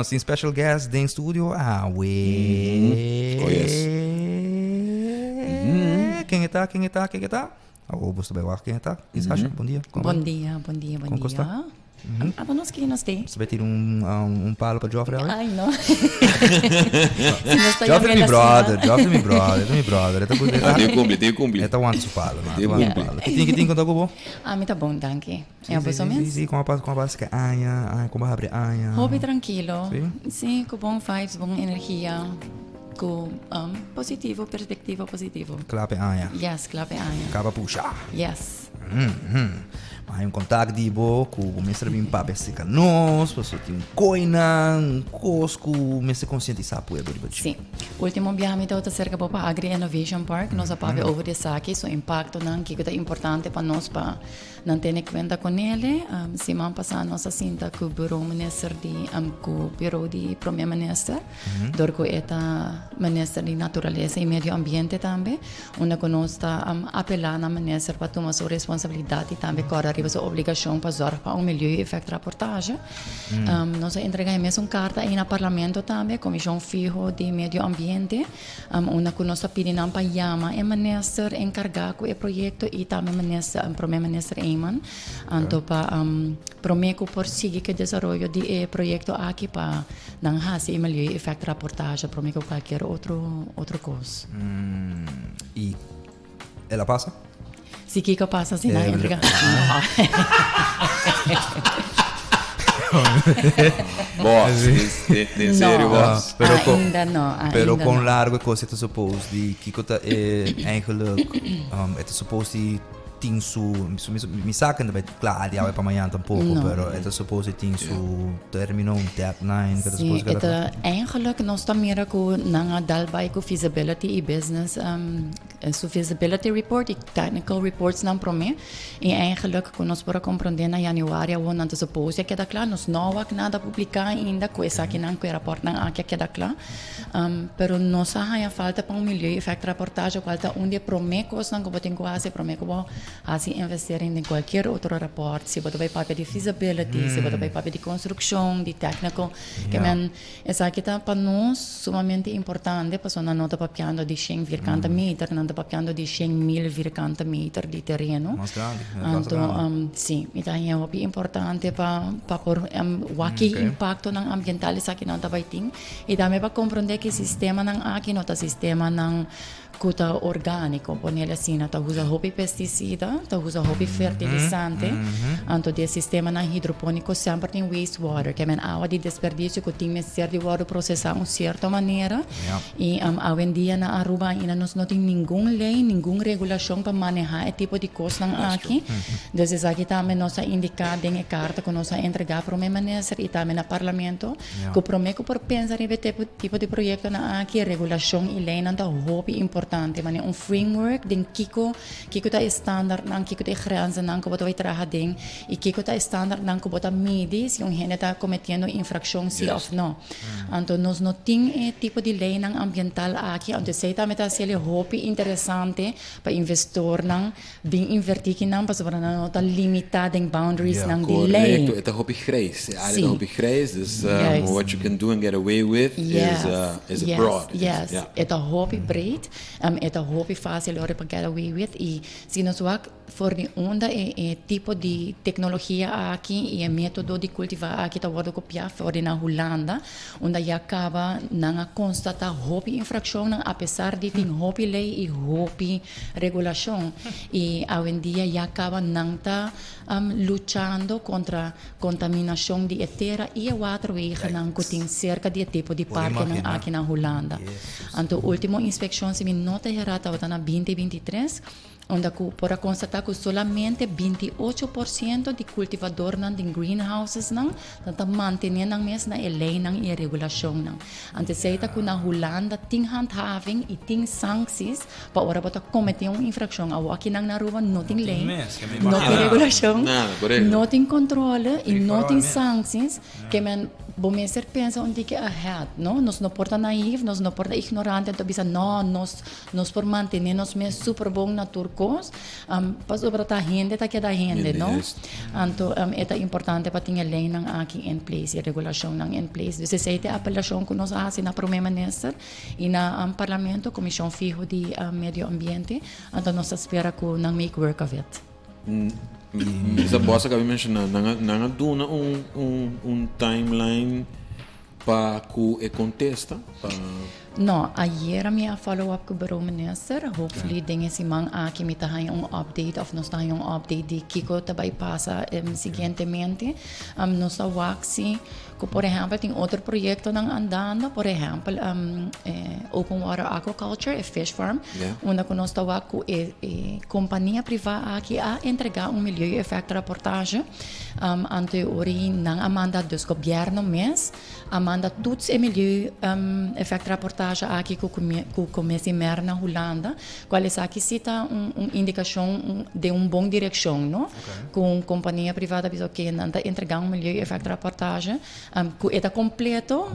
nós temos special guest em studio. Oh, yes. Quem está? O Busto Bewa, quem está? Isasha, bom dia. Bom dia. Como está? Apa nós que nós tem? Você vai tirar palo para Joffrey? Ai, não. Joffrey, meu brother. Tem cumprir. Então, antes do palo. Que tem quanto bom? Me tá bom, danke. É a pessoa mesmo? Sim, como passa que como abre aia. Hobby tranquilo. Sim? Sim, com bom vibes, bom energia. Com positivo, perspectiva positivo. Klappe aia. Yes, klappe aia. Acaba puxar. Yes. Mas um contato de boa com o mestre bem papo esse canos, você tem coina, cosco, mestre conscientizar por ele. Sim. Último viagem da outra cerca para Agri Innovation Park, nós papo over de saque, so impacto não que é importante para nós para não ter em conta com ele. Semana passada nós assinta com o bureau minister de com o bureau de primeiro minister, dorco eta minister de natureza e meio ambiente também, onde nós está apelar na minister para tomar sua responsabilidade também corre sua obrigação para zorgar para melhor efeito reportagem. Nós entregamos carta aí no parlamento também, comissão fijo de meio ambiente, onde nós pedimos para chamar o minister encarregado com o projeto e também o primeiro minister Eyman, então para prometo por seguir o desenvolvimento do projeto aqui para não fazer melhor efeito reportagem, prometo qualquer outra coisa. E ela passa? Se que passa assim na entrega. Boss, tem sério, boss. Ainda não. Pero com largo coisa é supposto de que eigenlijk é supposto de tem me saca ainda claro é para amanhã tampouco pero é supposto tem su termino deadline que supposto que eigenlijk nós também com nanga dalbai com feasibility e business su feasibility report e technical reports não prome e eigenlijk com nós para compreender na januário o não supposto que da claro nós não há nada publicar ainda com essa que não que report não há que da claro pero nós há falta para melhor effect reportagem falta onde prome coisa não que tem quase prome que assim investir em qualquer outro rapport se você vai papel de feasibility se você vai papel de construção de technical que essa aqui tá para nós sumamente importante para não está papiando de 100 virgante meter não está papiando de 100.000 virgante meter de terreno então sim então é muito importante para por o impacto ng ambiental sa akin não está vai ter e também para compreender que sistema ng aqui não tá sistema ng kuta orgânico, ponele assim, tá usa hobby pesticida, tá usa hobby fertilizante, anto de sistema na hidropônico sempre tem wastewater, que é água de desperdício que tem que ser de water processar de certa maneira, e hoje em dia na Aruba ainda nós não tem nenhuma lei, nenhuma regulação para manejar esse tipo de coisa aqui, então aqui também nós indicamos em carta que nós entregar para o ministro e também no parlamento, que prometo por pensar em tipo de projeto na aqui, regulação e lei não tá hobby importante mas um framework din kiko ta standard nang kiko ta grenzen nang ko vai trabalhar din e kiko ta standard nang ko bota medir se gente está cometendo infração se ou não então nós não tem tipo de lei nang ambiental aqui onde se também tá se ele hobby interessante para investor nang bem invertir que não para não tá limitado em boundaries nang de lei correto é hobby grijs é hobby grijs dus what you can do and get away with is broad é hobby breed é hobby fácil para get away with e se nós for de onda é tipo de tecnologia aqui e método de cultivar aqui tá word copiar for na Holanda onde já acaba não constatar hobby infração apesar de ter hobby lei e hobby regulação e hoje em dia já acaba não tá lutando contra contaminação de terra e waterway não que tem cerca de tipo de parque aqui na Holanda então última inspeção se me nota errada na 2023 onde para constatar que solamente 28% de cultivador de greenhouses não está mantendo mesmo a lei e a regulação não. Antes seita que na Holanda tem handhaving e tem sanções para ora para cometer uma infração. Aqui na Aruba não tem lei, não tem regulação, não tem controle e não tem sanções que bom mestre pensa onde que ahead, não? Nós não porta naive, nós não porta ignorante, então bisa não, nós por manter nós mesmo super bom na tur cos, para sobre a renda, tá que da renda, não? Então, é importante para ter lei não aqui em place, a regulação não em place. 17 apelação que nós fazemos na primeira-ministra e na parlamento, comissão fijo de meio ambiente, então nós espera que não make work of it. Essa bossa que eu mencionei, não duna timeline para que contesta. No, ayer a follow-up com o bureau minister. Hopefully, dingen si mang aqui me tahay update of nos tahay update di Kiko tabay pasa siguientemente. Nos tawaksi ko, por exemplo, tem outro projeto nang andando, por exemplo, Open Water Aquaculture, Fish Farm, onde que nos tawak ko companhia privada aqui a entregar milieu effect reportage ante ori nang amanda dos governo mes, amanda tuts milieu effect reportage aqui com o comércio na Holanda, qual é aqui cita indicação de bom direção, não? Com companhia privada que nanda entregar milieu effect reportage, que está completo,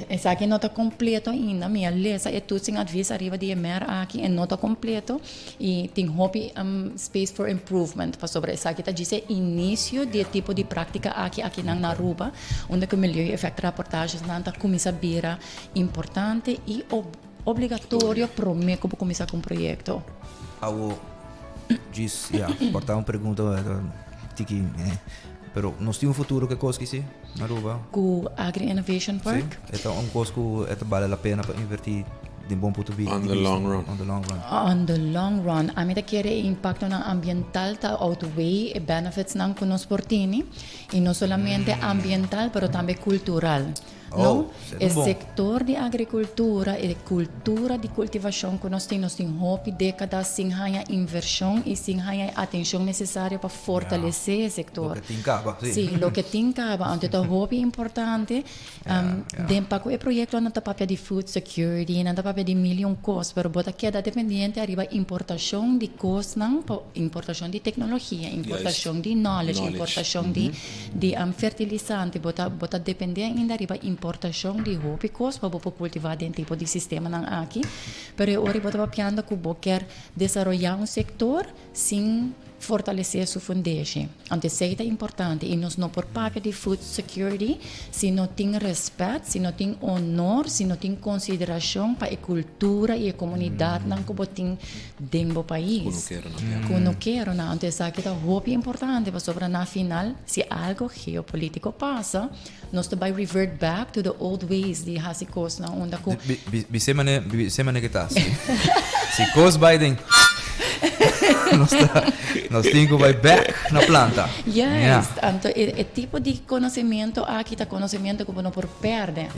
essa aqui não está completo ainda, minha lesa é tudo sem aviso arriba de mer aqui e não está completo e tem hobby space for improvement para sobre essa aqui está diz início de tipo de prática aqui na Aruba, onde que milieu effect reportage nanda começa a vir importante e obrigatório para mim como começar com o projeto. Diz, portar uma pergunta, tiki, pero nós temos futuro que coisa que sim, na Aruba? Com Agri Innovation Park? Sim, é um coisa que vale a pena para investir de bom ponto de vista. On the long run. On the long run. A mim quer impacto na ambiental ta outweigh benefits ng kunosportini e não somente ambiental, pero também cultural. No? O setor de agricultura e cultura de cultivação que nós temos hope décadas sem a inversão e sem a atenção necessária para fortalecer o setor. Sim, o que tem caba, então hope importante. Dempa que o projeto não está papel de food security, não está papel de million cost, pero bota queda dependente arriba importação de cost não, importação de tecnologia, importação de knowledge, importação de fertilizante, bota dependente ainda arriba importação de rópicos para cultivar dentro tipo de sistema não aqui, pero agora eu piando que eu quero desenvolver setor sem fortalecer sua foundation. Então, isso é importante. E nós não por papel de food security, se não tem respeito, se não tem honor, se não tem consideração para a cultura e a comunidade não que tem dentro do país. Que não quero, não. Então, isso aqui é muito importante, para sobre na final, se algo geopolítico passa, nós também revert back to the old ways de Hasikos na onda ko. Bisema que tá. Se Cos Biden nós temos que vai back na planta. Yes, então é tipo de conhecimento aqui tá conhecimento que não por perder.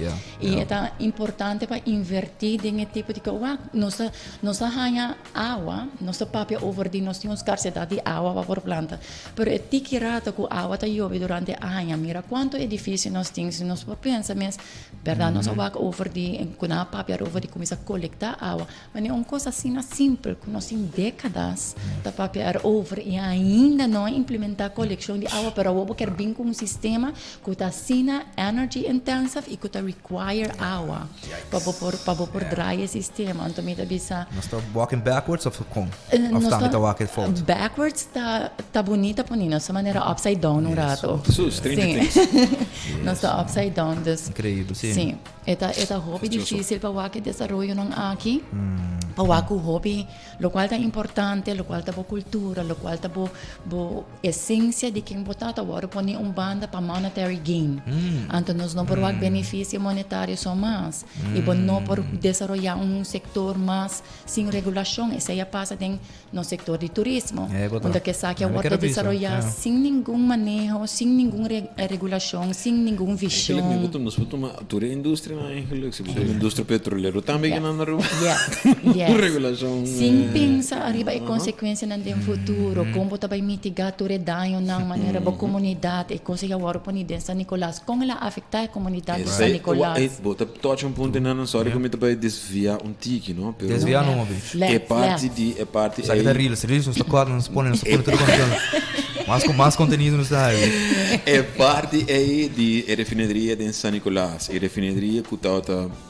E é importante para invertir em tipo de coisa. Nós ganha água, nós papel over de nós temos escassez de água para planta. Pero é tikirata que a água tá chove durante a ano. Mira quanto edifício nós temos, nós pensa mas verdade nós vai over de com a papel over de começar a coletar água. Mas é uma coisa assim simples, que nós tem décadas da papel over e ainda não implementar a coleção de água para o quer bem com um sistema que está sina energy intensive e que está require água para por dry o sistema. Então me dá bisa. Nós estamos walking backwards of como? Of estamos walking forward. Backwards tá bonita ponina, essa maneira upside down no rato. Sim. Nós está upside down. Incrível, sim. Sim. Esta hobby difícil para o que desenvolver não aqui. Para o hobby, lo qual é importante, lo qual é boa cultura, lo qual é boa essência de quem botar agora pôr banda para monetary gain. Então nós não por benefício monetário só mais e não por desenvolver setor mais sem regulação. Essa aí passa no setor de turismo, onde que sabe que agora desenvolver sem nenhum manejo, sem nenhuma regulação, sem nenhuma visão. Nós botamos a indústria eigenlijk, a indústria petroleira também na Aruba. Regulação. Sim, pensa arriba a consequência no futuro, como vai mitigar o dano na maneira da comunidade e conseguir agora para de San Nicolás, como ela afeta a comunidade de San Nicolás. Bota toca ponto na sorry como vai desviar tique, não? Desviar não, bicho. É parte Sabe da reels nos tocar, nos põe tudo conteúdo. Mais conteúdo nos dá. É parte aí de refinaria de San Nicolás, e refinaria que tá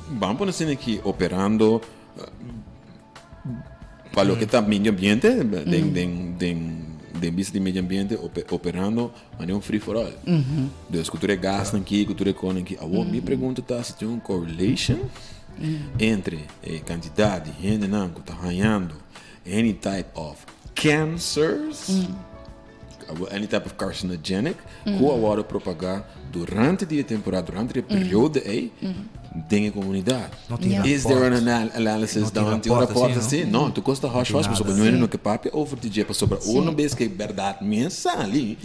vamos por assim aqui operando para lo que está medio ambiente, de vista de medio ambiente operando a free for all. Dus cultura gasta aqui, cultura con aqui. A minha pergunta está se tem uma correlation entre quantidade de gente que está ganhando any type of cancers, any type of carcinogenic, que a hora propagar durante a temporada, durante o período aí, dentro da comunidade. Is there an analysis down to report assim? Não, tu custa hush hush, mas não é no que papi over de dia para sobre uma vez que é verdade mesmo ali.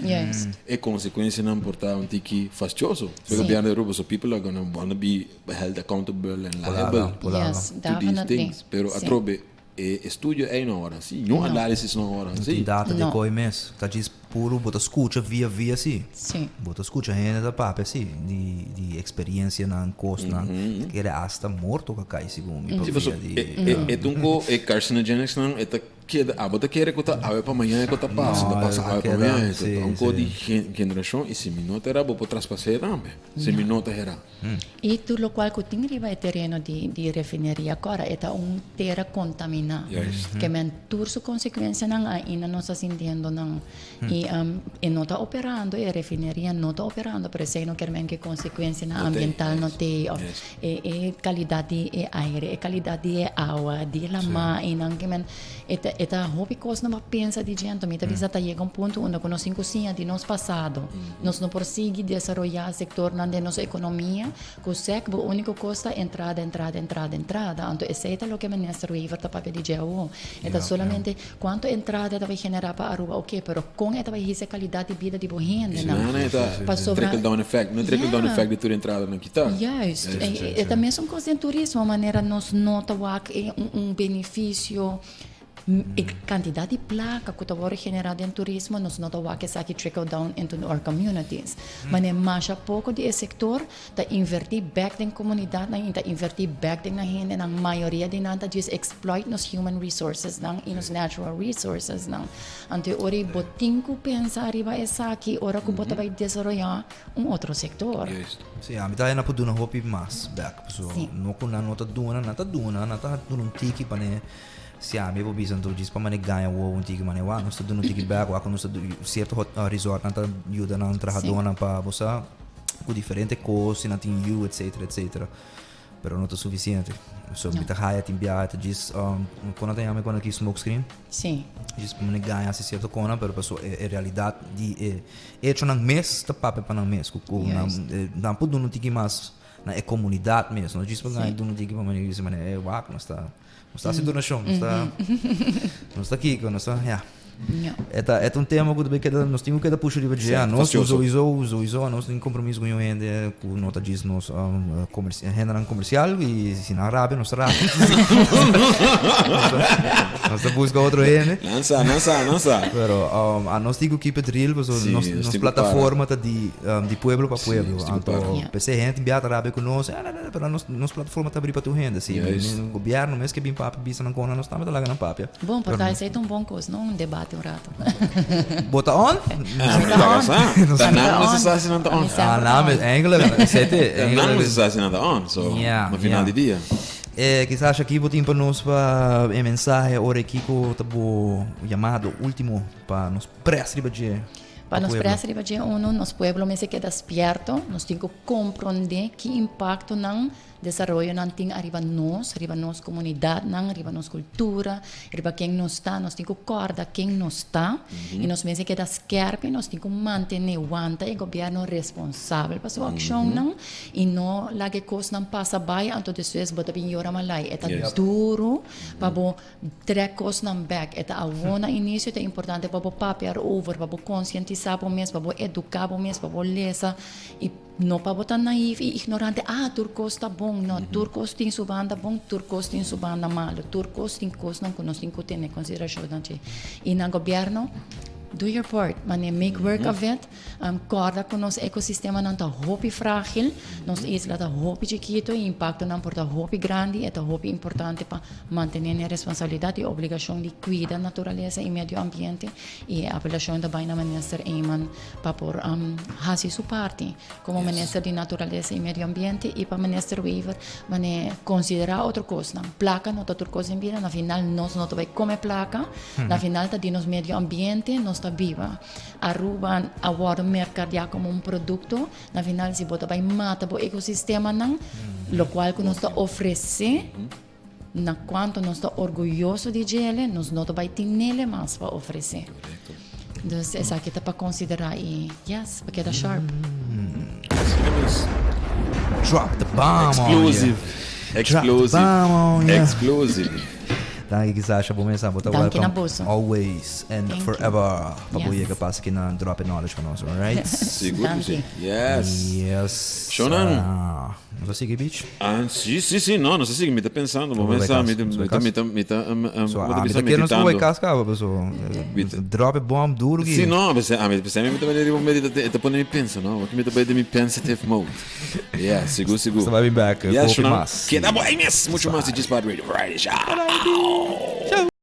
É consequência não importar um tiki fastioso. O governo da Europa, so people are gonna wanna be held accountable and liable to these things. Pero a trobe estudio é na hora, sim. Não análise na hora, sim. Tem data de coi mês. Tá diz puro, bota escuta via assim. Sim. Bota escuta gente da papo assim, de experiência na encosto, na que era hasta morto que cai segundo me papia de. Tunco carcinogenics não é que a bota querer que tá a para amanhã que tá passa a para amanhã um código de geração e se minuto era vou traspasar também. Se minuto era. E tudo o qual que tem riba é terreno de refinaria agora é terra contaminada. Que men turso consequência não ainda não está sentindo não. E não está operando, e a refinaria não está operando, por isso não quer que consequência ambiental não tem, e qualidade de aire, e qualidade de água, de lama, e não que men, eta hobby coisa não pensa de gente, mas talvez até chega ponto onde nós em cozinha de nós passado, nós não prossegue desenvolver sector de nossa economia, que o único costa entrada, então esse é o que men nessa river tá papel de geo, eta solamente quanto entrada vai generar para Aruba, ok, pero com essa vai ser qualidade de vida de boa gente, não? Não trickle down effect, não trickle down effect de tua entrada na quita. Yes, e também são coisas em turismo, a maneira nos nota que um benefício e quantidade de placa que está generada em turismo nos nota que isso aqui trickle down into our communities. Mas é mais a pouco de setor da invertir back na comunidade, da invertir back na gente, na maioria de nada diz exploit nos human resources não e nos natural resources não. Ante ori botinco pensa arriba essa aqui ora que bota vai desenvolver outro setor. Sim, a mitad na poduna hopi mais back, so não com na nota duna, nata duna um tiki para se a minha bobisa então diz para ganha o tiki mane wa nós dando tiki back wa nós certo resort nata ajuda na trajadona para você com diferente coisas na tem you etc pero não é suficiente so mita haya timbiata diz quando tem ame quando aqui smoke screen sim diz para ganha assim certo cona pero pessoa é realidade de é nang mês tá papo para nang mês com não pode não tiki mais na comunidade mesmo não diz para ganha não tiki para mane diz mane é wa não está sendo na show, não está aqui, não está, é um tema que nós temos que puxar de dia, nós usou, nós temos compromisso com o gente, com nota diz nós comercial e se na Arábia nós está nós busca outro gente, lança, pero a nós temos que keep it real, nós plataforma tá de pueblo para pueblo, então PC gente enviar Arábia com nós, pero nós plataforma tá abrir para tu gente, assim, o governo mesmo que bem papo bisa não cona nós estamos lá na papia. Bom, porque isso é um bom coisa, não um debate um rato. Bota on? Não se sabe se não está on. Não, não se sabe se não está on, so no final de dia. Quizás aqui vou ter para nós para mensagem hora aqui que o chamado último para nos prestar para nos prestar nos pueblo me se queda despierto, nos tem que compreender que impacto não desenvolvimento não tem arriba nós comunidade não arriba nós cultura arriba quem nós está nós tem que acordar quem nós está e nós mesmo que scarpe nós tem que manter aguanta e governo responsável para sua ação não e não lá que coisa não passa bem então depois bota bem hora malai é duro para bo track coisa não back é a bona início é importante para bo papiar over para bo conscientizar para mesmo para bo educar para mesmo para bo lesa e não para botar naive e ignorante turcos está bom não turcos tem sua banda bom turcos tem sua banda malo turcos tem coisas não que nós temos que ter em consideração e no governo do your part. Mane make work of it. Corda com nosso ecossistema não tá hopi frágil. Nossa isla tá hopi chiquito e impacto não por tá hopi grande. É tá hopi importante para manter a responsabilidade e obrigação de cuidar da natureza e meio ambiente. E a apelação da Baina Minister Eyman para por fazer sua parte como Minister de Natureza e Meio Ambiente e para Minister Weaver mane considerar outra coisa. Não placa não tá outra coisa em vida. Na final nós não vai comer placa. Na final tá de nos meio ambiente nós está viva. Aruba agora o mercado já como produto. Na final se bota vai mata o ecossistema não, lo qual que nós está oferecer. Na quanto nós está orgulhoso de ele, nós não vai ter nele mais para oferecer. Então, essa aqui tá para considerar e yes, porque tá sharp. Drop the bomb Explosive. Explosive. bomb on ya. Explosive. Danke Gisasha, bom mensagem, botar Danke na welcome bolsa. always and Thank forever. Papo Yes. Yega passa aqui na Drop Knowledge conosco, alright? Seguro, Danke. sim. Yes. Yes. Shonan. Vamos seguir, bitch? Ah, sim, não sei se me tá pensando, vou Vai pensar, casa, vai casa. me tá So, vou ah, pensar aqui não se vai meditando. cascar, pessoal. Drop bomb duro aqui. Sim, não, mas me tá me tá pondo me pensa, não? O que me tá me pensative mode. Yeah, seguro. Você vai vir back. Yes, Copy Shonan. mas. Que dá bom, muito mais de Dispar Radio. Right, tchau.